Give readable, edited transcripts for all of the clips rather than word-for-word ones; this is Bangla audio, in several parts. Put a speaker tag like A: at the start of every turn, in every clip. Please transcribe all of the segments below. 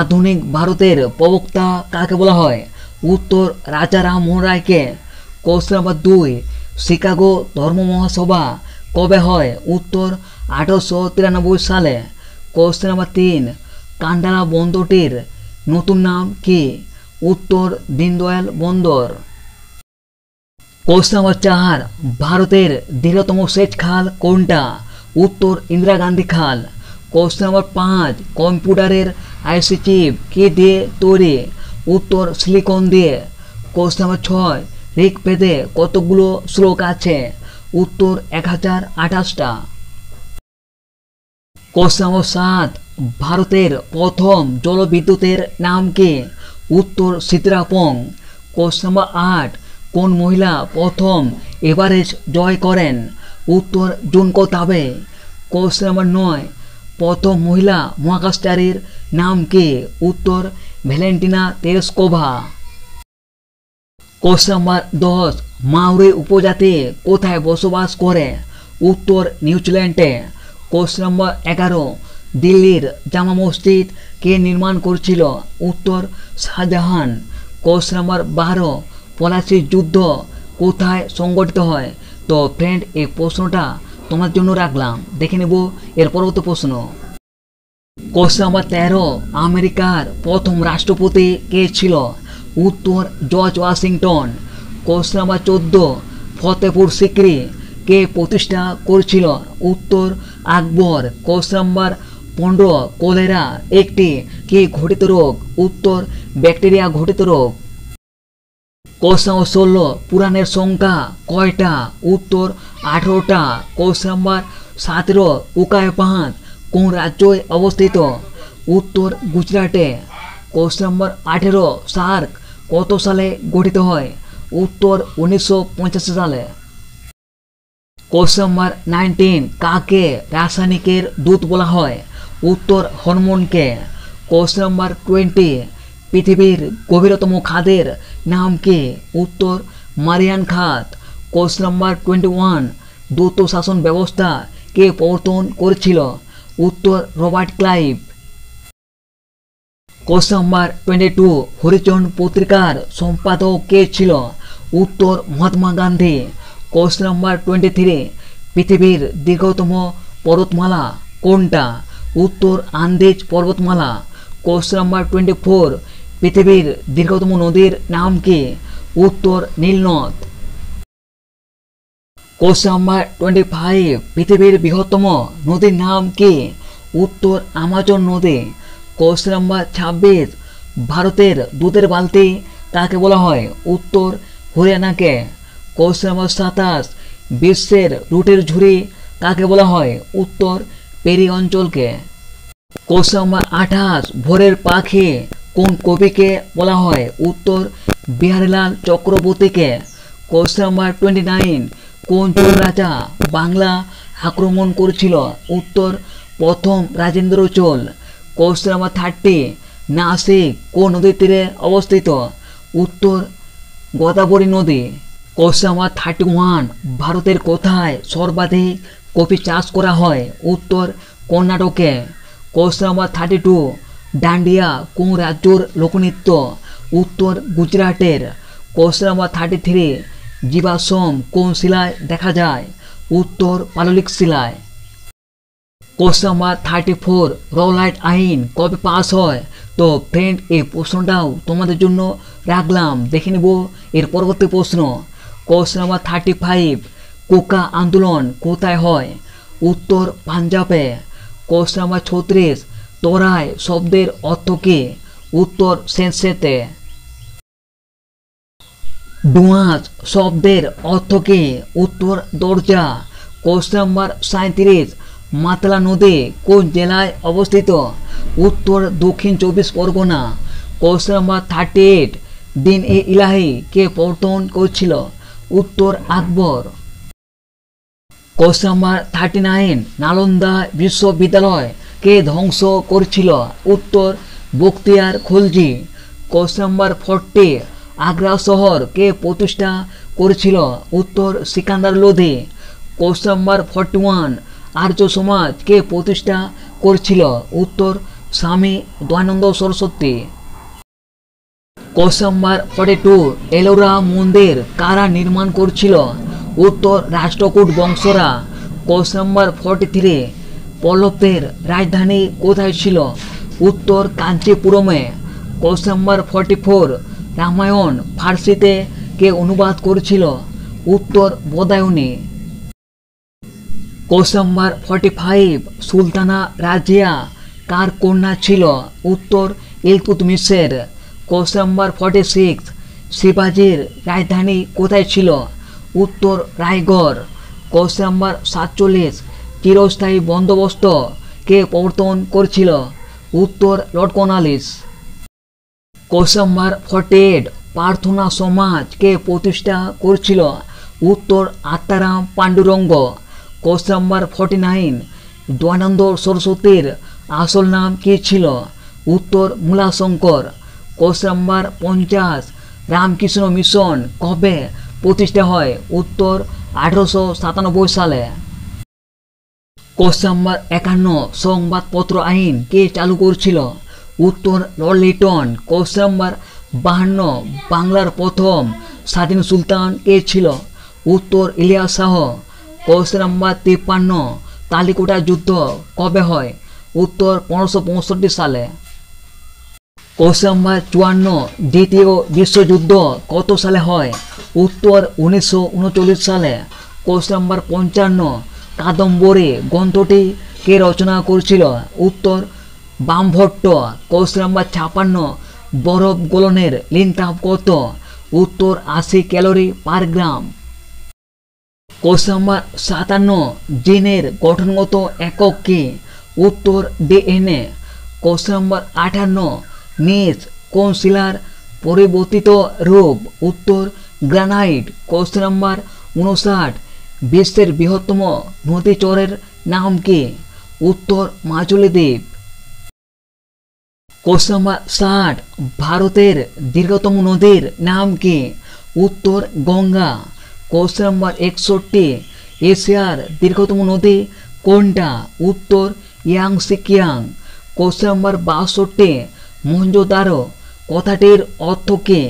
A: আধুনিক ভারতের প্রবক্তা কাকে বলা হয়? উত্তর রাজা রামমোহন রায়কে। কোশ্চেন নাম্বার 2, শিকাগো ধর্ম মহাসভা কবে হয়? উত্তর 1893 সালে। কোশ্চেন নাম্বার 3, কান্ডালা বন্দরটির নতুন নাম কি? উত্তর দীনদয়াল বন্দর। কোশ্চেন নাম্বার 4, ভারতের দীর্ঘতম সেচ খাল কোনটা? উত্তর ইন্দিরা গান্ধী খাল। কোশ্চেন নাম্বার 5, কম্পিউটারের আইসি চিপ কি দিয়ে তৈরি? উত্তর সিলিকন দিয়ে। কোশ্চেন নাম্বার 6, ঋগ্বেদে কতগুলো শ্লোক আছে? উত্তর 1028টা। কোশ্চেন নাম্বার 7, ভারতের প্রথম জলবিদ্যুতের নাম কি? উত্তর সীতারাপং। কোশ্চেন নাম্বার 8, কোন মহিলা প্রথম এভারেস্ট জয় করেন? উত্তর জুনকো তাবে। কোশ্চেন নাম্বার 9, প্রথম মহিলা মহাকাশচারীর নাম কি? উত্তর Valentina Tereshkova. Question number 10, Maori উপজাতি কোথায় বসবাস করে? উত্তর নিউজিল্যান্ডে। কোশ্চেন নাম্বার 11, দিল্লির জামা মসজিদ কে নির্মাণ করেছিল? উত্তর শাহজাহান। কোশ্চেন নাম্বার 12, পলাশির যুদ্ধ কোথায় সংগঠিত হয়? তো ফ্রেন্ড, এই প্রশ্নটা তোমার জন্য রাখলাম, দেখে নেব এর পরবর্তী প্রশ্ন। কোশ্চেন নাম্বার 13, আমেরিকার প্রথম রাষ্ট্রপতি কে ছিল? উত্তর George Washington. Question number 14, Fatehpur Sikri কে প্রতিষ্ঠা করেছিল? উত্তর আকবর। কোশ্চেন নাম্বার 15, কলেরা একটি কি ঘটিত রোগ? উত্তর ব্যাকটেরিয়া ঘটিত রোগ। কোশ্চেন নাম্বার 16, পুরাণের সংখ্যা কয়টা? উত্তর 18টা। কোশ্চেন নাম্বার 17, উকাই পাহাড় কোন রাজ্যে অবস্থিত? উত্তর গুজরাটে। কোশ্চেন নাম্বার 18, সার্ক কত সালে গঠিত হয়? উত্তর 1985 সালে। কোশ্চেন নাম্বার 19, কাকে রাসায়নিকের দূত বলা হয়? উত্তর হরমোনকে। কোশ্চেন নাম্বার 20, পৃথিবীর গভীরতম খাদের নাম কি? উত্তর মারিয়ান খাত। কোশ্চেন নাম্বার 21, দ্রুত শাসন ব্যবস্থা কে প্রবর্তন করেছিল? উত্তর Robert Clive. Question number 22, Harijan পত্রিকার সম্পাদক কে ছিল? উত্তর মহাত্মা গান্ধী। কোশ্চেন নাম্বার 23, পৃথিবীর দীর্ঘতম পর্বতমালা কোনটা? উত্তর আন্দিজ পর্বতমালা। কোশ্চেন নাম্বার 24, পৃথিবীর দীর্ঘতম নদীর নাম কি? উত্তর নীলনদ। কোশ্চেন নাম্বার 25, পৃথিবীর বৃহত্তম নদীর নাম কি? উত্তর আমাজন নদী। কোশ্চেন নাম্বার 26, ভারতের দুধের বালতি কাকে বলা হয়? উত্তর হরিয়ানাকে। কোশ্চেন নাম্বার 27, বিশ্বের রুটের ঝুড়ি কাকে বলা হয়? উত্তর পেরি অঞ্চলকে। কোশ্চেন নাম্বার 28, ভোরের পাখি কোন কবিকে বলা হয়? উত্তর বিহারীলাল চক্রবর্তীকে। কোশ্চেন নাম্বার 29, কোন চোল রাজা বাংলা আক্রমণ করেছিল? উত্তর প্রথম রাজেন্দ্র চোল। কোশ্চেন নাম্বার 30, নাসিক কোন নদীর তীরে অবস্থিত? উত্তর গোদাবরী নদী। কোশ্চেন নাম্বার 31, ভারতের কোথায় সর্বাধিক কফি চাষ করা হয়? উত্তর কর্ণাটকে। কোশ্চেন নাম্বার 32, ডান্ডিয়া কোন রাজ্যের লোকনৃত্য? উত্তর গুজরাটের। কোশ্চেন নাম্বার 33, জীবাশ্ম কোন শিলায় দেখা যায়? উত্তর পাললিক শিলায়। কোশ্চেন নাম্বার 34, রওলাট আইন কবে পাস হয়? তো ফ্রেন্ড, এই প্রশ্নটাও তোমাদের জন্য রাখলাম, দেখে নেব এর পরবর্তী প্রশ্ন। কোশ্চেন নাম্বার 35, কোকা আন্দোলন কোথায় হয়? উত্তর পাঞ্জাবে। কোশ্চেন নাম্বার 36, তোরাই শব্দের অর্থ কী? উত্তর সেনসেতে। ডুয়াস শব্দের অর্থ কী? উত্তর দরজা। কোশ্চেন নাম্বার 37, মাতলা নদী কোন জেলায় অবস্থিত? উত্তর দক্ষিণ 24 পরগনা। কোশ্চেন নাম্বার 38, দিন এ ইলাহি কে প্রবর্তন করেছিল? উত্তর আকবর। কোশ্চেন নাম্বার 39, নালন্দা বিশ্ববিদ্যালয় কে ধ্বংস করেছিল? উত্তর বখতিয়ার খলজি। কোশ্চেন নাম্বার 40, আগ্রা শহর কে প্রতিষ্ঠা করেছিল? উত্তর সিকান্দার লোধি। কোশ্চেন নাম্বার 41, আর্য সমাজ কে প্রতিষ্ঠা করেছিল? উত্তর স্বামী দয়ানন্দ সরস্বতী। কোশ্চেন নাম্বার 42, এলোরা মন্দির কারা নির্মাণ করছিল? উত্তর রাষ্ট্রকূট বংশরা। কোশ্চেন নাম্বার 43, পল্লবদের রাজধানী কোথায় ছিল? উত্তর কাঞ্চিপুরমে। কোশ্চেন নাম্বার 44, রামায়ণ ফার্সিতে কে অনুবাদ করেছিল? উত্তর বদায়ুনী। কোশ্চেন নাম্বার 45, সুলতানা রাজিয়া কার কন্যা ছিল? উত্তর ইলতুৎমিশের। কোশ্চেন নাম্বার 46, শিবাজির রাজধানী কোথায় ছিল? উত্তর রায়গড়। কোশ্চেন নাম্বার 47, চিরস্থায়ী বন্দোবস্ত কে প্রবর্তন করেছিল? উত্তর লর্ড কর্নওয়ালিস। কোশ্চেন নাম্বার 48, প্রার্থনা সমাজ কে প্রতিষ্ঠা করেছিল? উত্তর আত্মারাম পাণ্ডুরঙ্গ। কোশ্চেন নাম্বার 49, দয়ানন্দ সরস্বতীর আসল নাম কী ছিল? উত্তর মূলাশঙ্কর। কোশ্চেন নাম্বার 50, রামকৃষ্ণ মিশন কবে প্রতিষ্ঠা হয়? উত্তর 1897 সালে। কোশ্চেন নাম্বার 51, সংবাদপত্র আইন কে চালু করেছিল? উত্তর লর্ড লিটন। কোশ্চেন নাম্বার 52, বাংলার প্রথম স্বাধীন সুলতান কে ছিল? উত্তর ইলিয়াস শাহ। কোশ্চেন নাম্বার 53, তালিকোটা যুদ্ধ কবে হয়? উত্তর 1565 সালে। কোশ্চেন নাম্বার 54, দ্বিতীয় বিশ্বযুদ্ধ কত সালে হয়? উত্তর 1939 সালে। কোশ্চেন নাম্বার 55, কাদম্বরী গ্রন্থটি কে রচনা করেছিল? উত্তর বামভট্ট। কোশ্চেন নাম্বার 56, বরফ গলনের লিন তাপ কত? উত্তর 80 ক্যালোরি পার গ্রাম। কোশ্চেন নাম্বার 57, জিনের গঠনগত একক কি? উত্তর ডিএনএ। কোশ্চেন নাম্বার 58, নিচ কোন শিলার পরিবর্তিত রূপ? উত্তর গ্রানাইট। কোশ্চেন নাম্বার 59, বিশ্বের বৃহত্তম নদী চরের নাম কি? উত্তর মাজুলী দ্বীপ। কোশ্চেন নাম্বার 60, ভারতের দীর্ঘতম নদীর নাম কি? উত্তর গঙ্গা। কোশ্চেন নাম্বার 61, এশিয়ার দীর্ঘতম নদী কোনটা? উত্তর ইয়াংসিকিয়াং। কোশ্চেন নাম্বার 62, মহেঞ্জোদারো কথাটির অর্থ কি?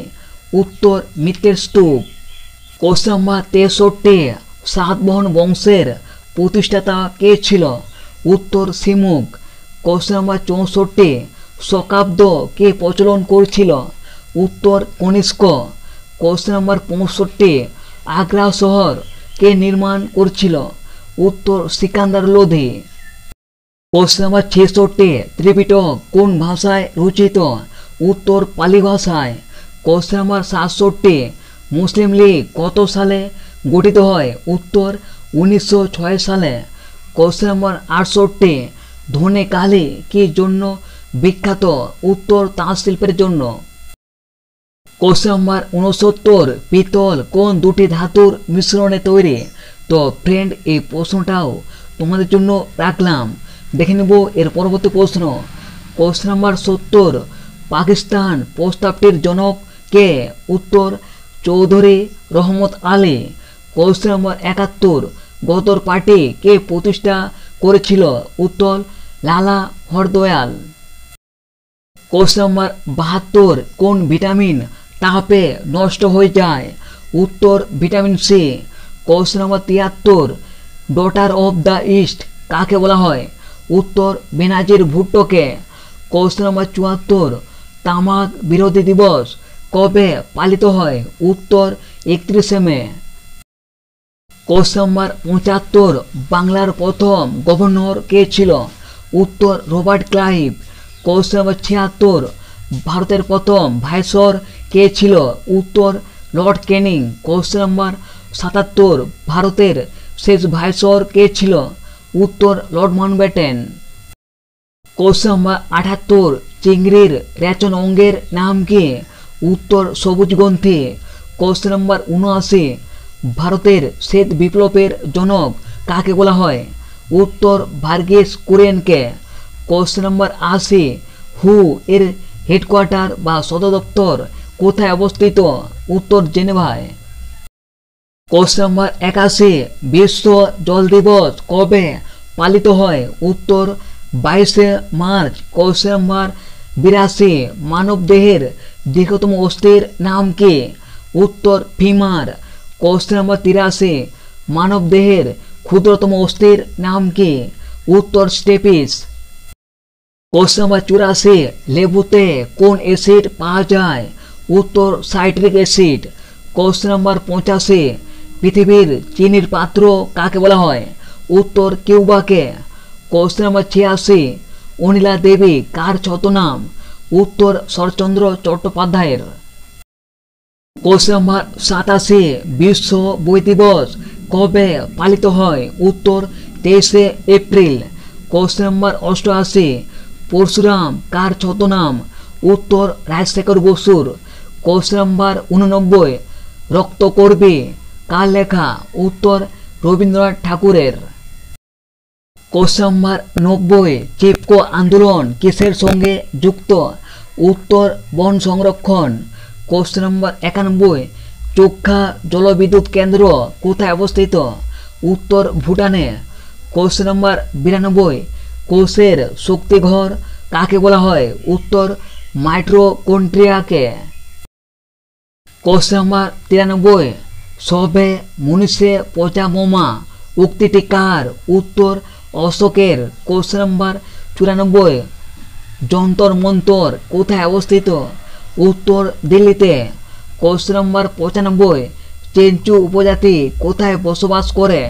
A: উত্তর মিত্রের স্তূপ। কোশ্চেন নাম্বার 63, সাতবাহন বংশের প্রতিষ্ঠাতা কে ছিল? উত্তর সিমুক। কোশ্চেন নাম্বার 64, শকাব্দ কে প্রচলন করেছিল? উত্তর কনিষ্ক। কোশ্চেন নাম্বার 65, আগ্রা শহর কে নির্মাণ করেছিল? উত্তর সিকান্দার লোধি। কোশ্চেন নাম্বার 66, ত্রিপিটক কোন ভাষায় রচিত? উত্তর পালি ভাষায়। কোশ্চেন নাম্বার 67, মুসলিম লীগ কত সালে গঠিত হয়? উত্তর 1906 সালে। কোশ্চেন নাম্বার 68, ধনে কালী কি জন্য বিখ্যাত? উত্তর তাঁত শিল্পের জন্য। কোশ্চেন নাম্বার 69, পিতল কোন দুটি ধাতুর মিশ্রণে তৈরি? তো ফ্রেন্ড, এই প্রশ্নটাও তোমাদের জন্য রাখলাম। দেখে নেব এর পরবর্তী প্রশ্ন। কোশ্চেন নাম্বার 70, পাকিস্তান প্রস্তাবটির জনক কে? উত্তর Chowdhury Rahmat Ali. Question number 71, Ghadar party কে প্রতিষ্ঠা করেছিল? উত্তর লালা হরদয়াল। কোশ্চেন নাম্বার 72, কোন ভিটামিন তাপে নষ্ট হয়ে যায়? উত্তর vitamin C. Question number 73, daughter of the east কাকে বলা হয়? উত্তর বেনাজির ভুট্টোকে। কোশ্চেন নাম্বার 74, তামাক বিরোধী দিবস কবে পালিত হয়? উত্তর 31 মে। কোশ্চেন নাম্বার 75, বাংলার প্রথম গভর্নর কে ছিল? উত্তর রবার্ট ক্লাইভ। কোশ্চেন নাম্বার 76, ভারতের প্রথম ভাইসরয় কে ছিল? উত্তর লর্ড ক্যানিং। কোশ্চেন নাম্বার 77, ভারতের শেষ ভাইসরয় কে ছিল? উত্তর লর্ড মাউন্টব্যাটেন। কোশ্চেন নাম্বার 78, চিংড়ির রেচন অঙ্গের নাম কি? উত্তর সবুজ গ্রন্থি। কোশ্চেন নাম্বার 79, ভারতের শ্বেত বিপ্লবের জনক কাকে বলা হয়? উত্তর ভার্গিস কুরিয়েনকে। কোশ্চেন নাম্বার 80, হু এর হেডকোয়ার্টার বা সদর দপ্তর কোথায় অবস্থিত? উত্তর জেনেভায়। কোশ্চেন নাম্বার 81, বিশ্ব জল দিবস কবে পালিত হয়? উত্তর 22শে মার্চ কোশ্চেন নাম্বার 82 মানব দেহের দীর্ঘতম অস্থির নাম কি? উত্তর ফিমার। কোশ্চেন নাম্বার 83 মানব দেহের ক্ষুদ্রতম অস্থির নাম কি? উত্তর স্টেপিস। কোশ্চেন নাম্বার 84 লেবুতে কোন অ্যাসিড পাওয়া যায়? উত্তর সাইট্রিক অ্যাসিড। কোশ্চেন নাম্বার 85 পৃথিবীর চিনির পাত্র কাকে বলা হয়? উত্তর কিউবাকে। কোশ্চেন নাম্বার 86 অনিলা দেবী কার ছদ্মনাম? উত্তর শরৎচন্দ্র চট্টোপাধ্যায়ের। কোশ্চেন নাম্বার 87 বিশ্ব বই দিবস কবে পালিত হয়? উত্তর 23শে এপ্রিল। কোশ্চেন নাম্বার 88 পরশুরাম কার ছদ্মনাম? উত্তর রাজশেখর বসুর। কোশ্চেন নাম্বার 89 রক্তকরবী কার লেখা? উত্তর রবীন্দ্রনাথ ঠাকুরের। কোশ্চেন নাম্বার 90 চিপকো আন্দোলন কিসের সঙ্গে যুক্ত? উত্তর বন সংরক্ষণ। কোশ্চেন নাম্বার 91 চোখা জলবিদ্যুৎ কেন্দ্র কোথায় অবস্থিত? উত্তর ভুটানে। কোশ্চেন নাম্বার 92 কোষের শক্তিঘর কাকে বলা হয়? উত্তর মাইটোকন্ড্রিয়াকে। কোশ্চেন নাম্বার 93 সবে মনীষে পচামোমা উক্তিটি কার? উত্তর অশোকের। কোশ্চেন নাম্বার 94 যন্তর মন্তর কোথায় অবস্থিত? উত্তর দিল্লিতে। কোশ্চেন নাম্বার 95 চেঞ্চু উপজাতি কোথায় বসবাস করে?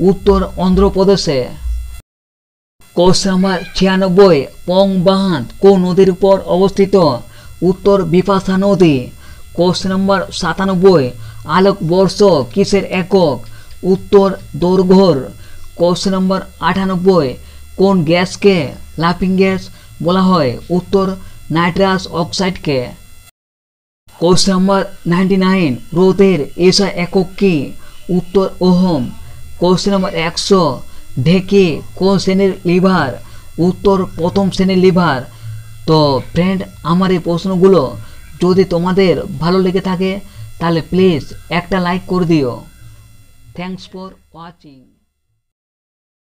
A: উত্তর অন্ধ্রপ্রদেশে। কোশ্চেন নাম্বার 96 পং বাঁধ কোন নদীর উপর অবস্থিত? উত্তর বিপাশা নদী। কোশ্চেন নাম্বার 97 আলোকবর্ষ কিসের একক? উত্তর দৈর্ঘ্যর। কোশ্চেন নাম্বার 98 কোন গ্যাসকে লাফিং গ্যাস বলা হয়? উত্তর নাইট্রাস অক্সাইডকে। কোশ্চেন নাম্বার 99 রোধের এসআই একক কি? উত্তর ওহম। কোশ্চেন নাম্বার 100 ঢেকি কোন শ্রেণীর লিভার? উত্তর প্রথম শ্রেণীর লিভার। তো ফ্রেন্ড আমার এই প্রশ্নগুলো যদি তোমাদের ভালো লেগে থাকে তাহলে প্লিজ একটা লাইক করে দিও। Thanks for watching.